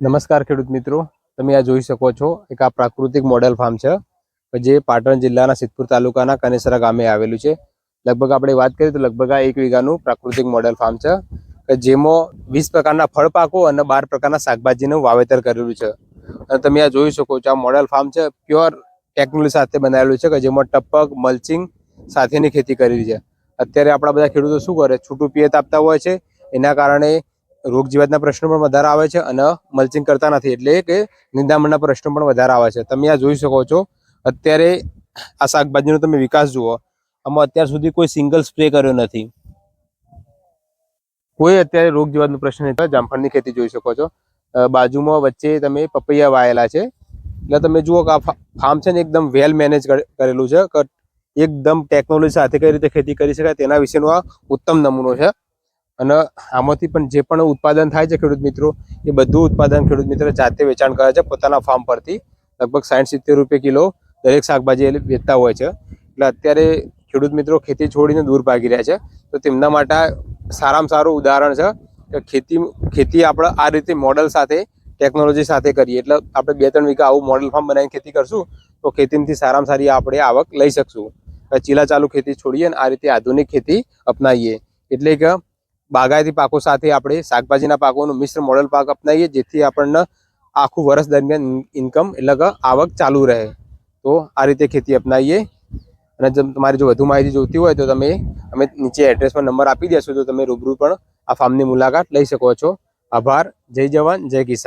નમસ્કાર ખેડૂત મિત્રો, તમે આ જોઈ શકો છો એક આ પ્રાકૃતિક મોડેલ ફાર્મ છે જે પાટણ જિલ્લાના સિદ્ધપુર તાલુકાના કનેસરા ગામે આવેલું છે. લગભગ આપણે વાત કરીએ તો લગભગ આ 1 વીઘાનું પ્રાકૃતિક મોડેલ ફાર્મ છે કે જેમાં 20 પ્રકારના ફળ પાકો અને 12 પ્રકારના શાકભાજીનું વાવેતર કરેલું છે. અને તમે આ જોઈ શકો છો આ મોડેલ ફાર્મ છે પ્યોર ટેકનોલોજી સાથે બનાવેલું છે કે જેમાં ટપક મલ્ચિંગ સાથેની ખેતી કરેલી છે. અત્યારે આપણા બધા ખેડૂતો શું કરે, છૂટું પિયત આપતા હોય છે, એના કારણે રોગ જીવાતના પ્રશ્નો પણ વધારે આવે છે અને મલ્ચિંગ કરતા નથી એટલે કે નિંદામણના પ્રશ્નો પણ વધારે આવે છે. તમે આ જોઈ શકો છો અત્યારે આ શાકભાજીનો તમે વિકાસ જુઓ, આમાં અત્યાર સુધી કોઈ સિંગલ સ્પ્રે કર્યો નથી, કોઈ અત્યારે રોગ જીવાતનો પ્રશ્ન નથી. જામફળની ખેતી જોઈ શકો છો, બાજુમાં વચ્ચે તમે પપૈયા વાયેલા છે. એટલે તમે જુઓ કે આ ફાર્મ છે ને એકદમ વેલ મેનેજ કરેલું છે કે એકદમ ટેકનોલોજી સાથે કઈ રીતે ખેતી કરી શકાય તેના વિશેનો આ ઉત્તમ નમૂનો છે. અને આમાંથી પણ જે પણ ઉત્પાદન થાય છે ખેડૂત મિત્રો, એ બધું ઉત્પાદન ખેડૂત મિત્રો જાતે વેચાણ કરે છે પોતાના ફાર્મ પરથી. લગભગ 60-70 રૂપિયા કિલો દરેક શાકભાજી વેચતા હોય છે. એટલે અત્યારે ખેડૂત મિત્રો ખેતી છોડીને દૂર ભાગી રહ્યા છે, તો તેમના માટે સારામાં સારું ઉદાહરણ છે કે ખેતી આપણે આ રીતે મોડલ સાથે ટેકનોલોજી સાથે કરીએ. એટલે આપણે 2-3 વીઘા આવું મોડલ ફાર્મ બનાવીને ખેતી કરશું તો ખેતીમાંથી સારામાં સારી આપણે આવક લઈ શકશું. ચીલા ચાલુ ખેતી છોડીએ અને આ રીતે આધુનિક ખેતી અપનાવીએ, એટલે કે બાગાયતી પાકો સાથે આપણે શાકભાજીના પાકોનું મિશ્ર મોડલ પાક અપનાવીએ, જેથી આપણને આખું વર્ષ દરમિયાન ઇન્કમ એટલે કે આવક ચાલુ રહે. તો આ રીતે ખેતી અપનાવીએ. અને જો તમારે જો વધુ માહિતી જોઈતી હોય તો અમે નીચે એડ્રેસમાં નંબર આપી દઈશું, તો તમે રૂબરૂ પણ આ ફાર્મની મુલાકાત લઈ શકો છો. આભાર. જય જવાન જય કિસાન.